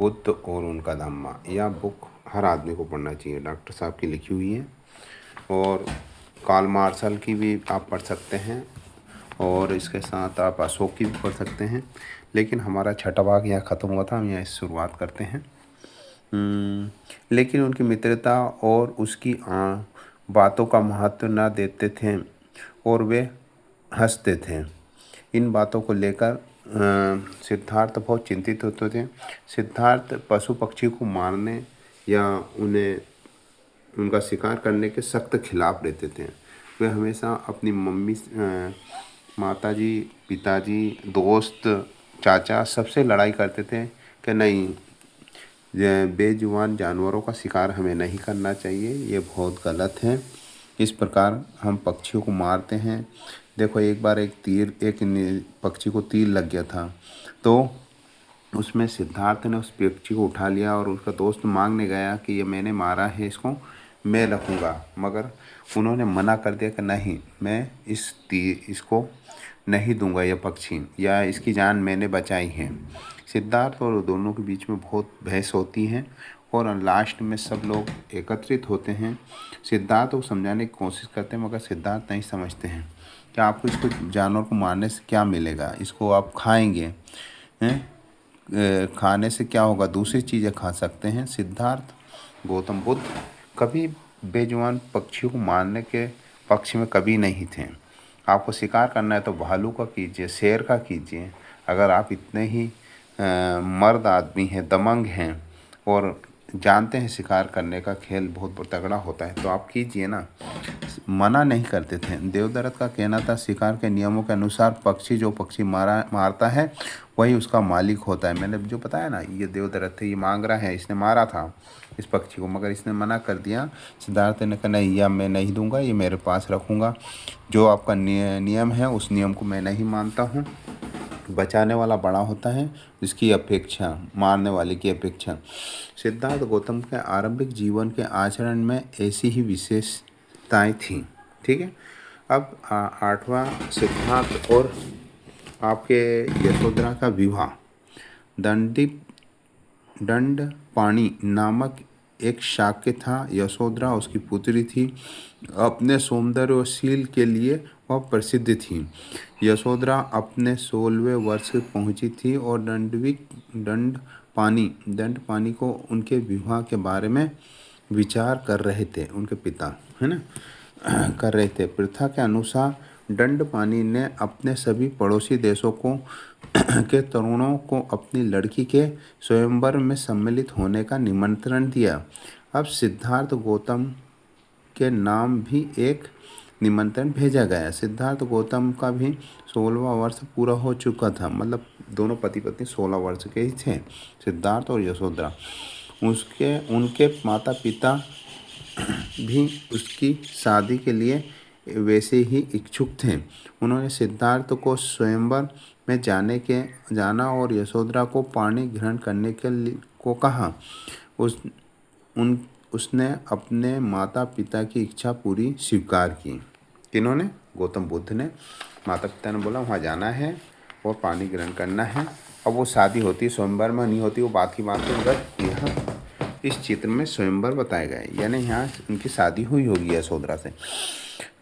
बुद्ध और उनका धम्मा। यह बुक हर आदमी को पढ़ना चाहिए, डॉक्टर साहब की लिखी हुई है। और कार्ल मार्शल की भी आप पढ़ सकते हैं और इसके साथ आप अशोक की भी पढ़ सकते हैं। लेकिन हमारा छठा भाग यहाँ ख़त्म हुआ था, हम यहाँ से शुरुआत करते हैं। लेकिन उनकी मित्रता और उसकी बातों का महत्व न देते थे और वे हंसते थे। इन बातों को लेकर सिद्धार्थ बहुत चिंतित होते थे। सिद्धार्थ पशु पक्षी को मारने या उन्हें उनका शिकार करने के सख्त खिलाफ रहते थे। वे हमेशा अपनी मम्मी, माताजी, पिताजी, दोस्त, चाचा सबसे लड़ाई करते थे कि नहीं, बेजुबान जानवरों का शिकार हमें नहीं करना चाहिए, ये बहुत गलत है। इस प्रकार हम पक्षियों को मारते हैं। देखो, एक बार एक पक्षी को तीर लग गया था, तो उसमें सिद्धार्थ ने उस पक्षी को उठा लिया और उसका दोस्त मांगने गया कि ये मैंने मारा है, इसको मैं रखूँगा। मगर उन्होंने मना कर दिया कि नहीं, मैं इसको नहीं दूंगा, यह पक्षी, या इसकी जान मैंने बचाई है। सिद्धार्थ और दोनों के बीच में बहुत बहस होती है और लास्ट में सब लोग एकत्रित होते हैं। सिद्धार्थ को समझाने की कोशिश करते हैं, मगर सिद्धार्थ नहीं समझते हैं कि आपको इसको जानवर को मारने से क्या मिलेगा, इसको आप खाएंगे हैं, खाने से क्या होगा, दूसरी चीज़ें खा सकते हैं। सिद्धार्थ गौतम बुद्ध कभी बेजुबान पक्षियों को मारने के पक्ष में कभी नहीं थे। आपको शिकार करना है तो भालू का कीजिए, शेर का कीजिए। अगर आप इतने ही मर्द आदमी हैं, दमंग हैं और जानते हैं शिकार करने का खेल बहुत तगड़ा होता है, तो आप कीजिए ना, मना नहीं करते थे। देवदत्त का कहना था, शिकार के नियमों के अनुसार पक्षी जो पक्षी मारता है वही उसका मालिक होता है। मैंने जो बताया ना, ये देवदत्त थे, ये मांग रहा है, इसने मारा था इस पक्षी को, मगर इसने मना कर दिया। सिद्धार्थ ने कहा नहीं, यह मैं नहीं दूंगा, ये मेरे पास रखूँगा। जो आपका नियम है उस नियम को मैं नहीं मानता हूँ। बचाने वाला बड़ा होता है, इसकी अपेक्षा मारने वाले की अपेक्षा। सिद्धार्थ गौतम के आरंभिक जीवन के आचरण में ऐसी ही विशेषताएं थीं। ठीक है। अब आठवां, सिद्धार्थ और आपके यशोधरा का विवाह। दंडपाणि नामक एक शाक्य था। यशोधरा उसकी पुत्री थी। अपने सौंदर्य और शील के लिए वह प्रसिद्ध थी। यशोधरा अपने 16वें वर्ष पहुंची थी और दंडपाणि को उनके विवाह के बारे में विचार कर रहे थे, उनके पिता है ना कर रहे थे। प्रथा के अनुसार दंडपाणि ने अपने सभी पड़ोसी देशों के तरुणों को अपनी लड़की के स्वयंवर में सम्मिलित होने का निमंत्रण दिया। अब सिद्धार्थ गौतम के नाम भी एक निमंत्रण भेजा गया। सिद्धार्थ गौतम का भी 16वां वर्ष पूरा हो चुका था, मतलब दोनों पति पत्नी 16 वर्ष के ही थे, सिद्धार्थ और यशोधरा। उनके माता पिता भी उसकी शादी के लिए वैसे ही इच्छुक थे। उन्होंने सिद्धार्थ को स्वयंवर में जाना और यशोधरा को पानी ग्रहण करने को कहा। उसने अपने माता पिता की इच्छा पूरी स्वीकार की। किन्होंने? गौतम बुद्ध ने। माता पिता ने बोला वहाँ जाना है और पानी ग्रहण करना है। अब वो शादी होती है, स्वयंवर में नहीं होती, वो बात की बात है। मगर यहाँ इस चित्र में स्वयंवर बताए गए, यानी यहाँ उनकी शादी हुई होगी यशोधरा से।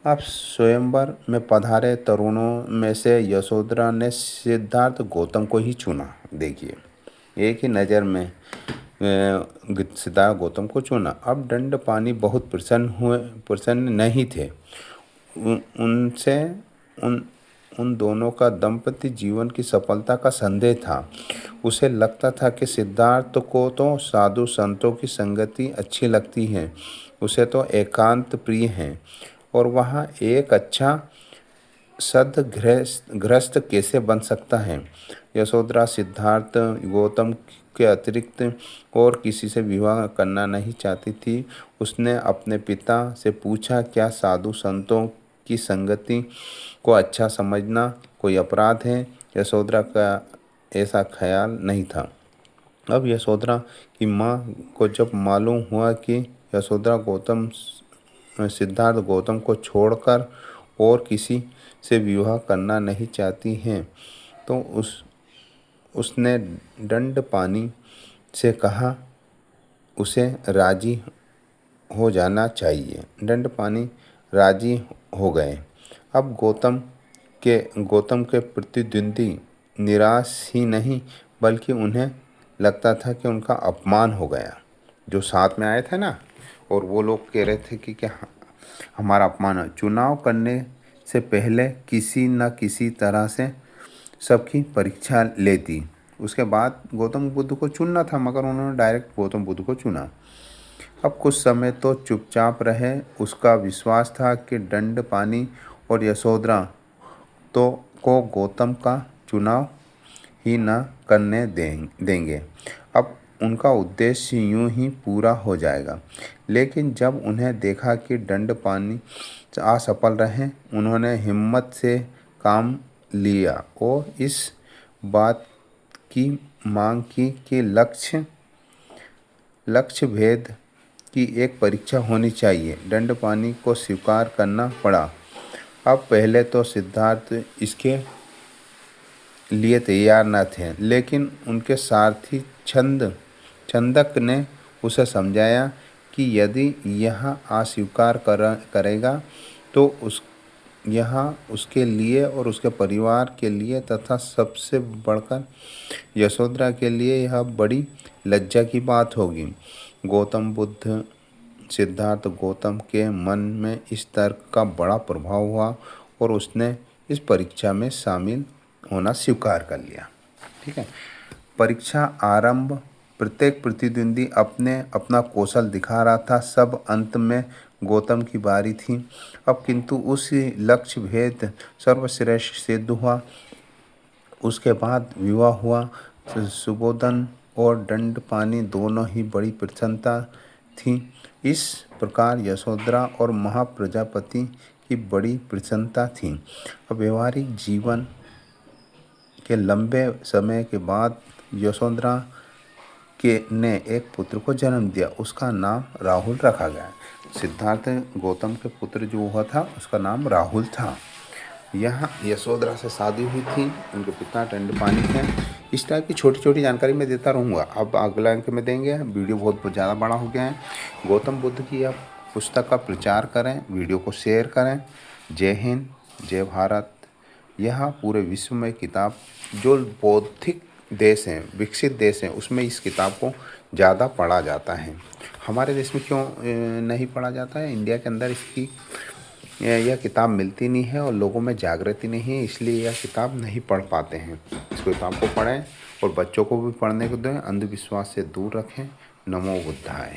अब स्वयंवर में पधारे तरुणों में से यशोधरा ने सिद्धार्थ गौतम को ही चुना। देखिए, एक ही नज़र में सिद्धार्थ गौतम को चुना। अब दंडपाणि बहुत प्रसन्न नहीं थे। उन दोनों का दाम्पत्य जीवन की सफलता का संदेह था। उसे लगता था कि सिद्धार्थ को तो साधु संतों की संगति अच्छी लगती है, उसे तो एकांत प्रिय है, और वहाँ एक अच्छा सद्गृहस्थ कैसे बन सकता है। यशोधरा सिद्धार्थ गौतम के अतिरिक्त और किसी से विवाह करना नहीं चाहती थी। उसने अपने पिता से पूछा, क्या साधु संतों की संगति को अच्छा समझना कोई अपराध है? यशोधरा का ऐसा ख्याल नहीं था। अब यशोधरा की माँ को जब मालूम हुआ कि सिद्धार्थ गौतम को छोड़कर और किसी से विवाह करना नहीं चाहती हैं, तो उसने दंडपाणि से कहा उसे राजी हो जाना चाहिए। दंडपानी राजी हो गए। अब गौतम के प्रतिद्वंदी निराश ही नहीं बल्कि उन्हें लगता था कि उनका अपमान हो गया। जो साथ में आए थे ना, और वो लोग कह रहे थे कि क्या हमारा अपमान है। चुनाव करने से पहले किसी न किसी तरह से सबकी परीक्षा लेती। उसके बाद गौतम बुद्ध को चुनना था, मगर उन्होंने डायरेक्ट गौतम बुद्ध को चुना। अब कुछ समय तो चुपचाप रहे। उसका विश्वास था कि दंडपानी और यशोधरा तो को गौतम का चुनाव ही न करने देंगे। अब उनका उद्देश्य यूं ही पूरा हो जाएगा। लेकिन जब उन्हें देखा कि दंडपानी असफल रहे, उन्होंने हिम्मत से काम लिया और इस बात की मांग की कि लक्ष्य भेद की एक परीक्षा होनी चाहिए। दंडपानी को स्वीकार करना पड़ा। अब पहले तो सिद्धार्थ इसके लिए तैयार न थे, लेकिन उनके सारथी छंदक ने उसे समझाया कि यदि यह अस्वीकार करेगा तो यह उसके लिए और उसके परिवार के लिए तथा सबसे बढ़कर यशोधरा के लिए यह बड़ी लज्जा की बात होगी। सिद्धार्थ गौतम के मन में इस तर्क का बड़ा प्रभाव हुआ और उसने इस परीक्षा में शामिल होना स्वीकार कर लिया। ठीक है। परीक्षा आरंभ। प्रत्येक प्रतिद्वंदी अपना कौशल दिखा रहा था। सब अंत में गौतम की बारी थी। अब किंतु उस लक्ष्य भेद सर्वश्रेष्ठ सिद्ध हुआ। उसके बाद विवाह हुआ। सुबोधन और दंडपानी दोनों ही बड़ी प्रसन्नता थी। इस प्रकार यशोधरा और महाप्रजापति की बड़ी प्रसन्नता थी। अब व्यवहारिक जीवन के लंबे समय के बाद यशोधरा ने एक पुत्र को जन्म दिया। उसका नाम राहुल रखा गया। सिद्धार्थ गौतम के पुत्र जो हुआ था उसका नाम राहुल था। यहाँ यशोधरा से शादी हुई थी। उनके पिता दंडपानी थे। इस टाइप की छोटी छोटी जानकारी मैं देता रहूँगा। अब अगला अंक में देंगे। वीडियो बहुत ज़्यादा बड़ा हो गया है। गौतम बुद्ध की यह पुस्तक का प्रचार करें, वीडियो को शेयर करें। जय हिंद, जय भारत। यह पूरे विश्व में किताब, जो बौद्धिक देश हैं, विकसित देश हैं, उसमें इस किताब को ज़्यादा पढ़ा जाता है। हमारे देश में क्यों नहीं पढ़ा जाता है? इंडिया के अंदर इसकी यह किताब मिलती नहीं है और लोगों में जागृति नहीं है, इसलिए यह किताब नहीं पढ़ पाते हैं। इस किताब को पढ़ें और बच्चों को भी पढ़ने को दें। अंधविश्वास से दूर रखें। नमो बुद्धाय।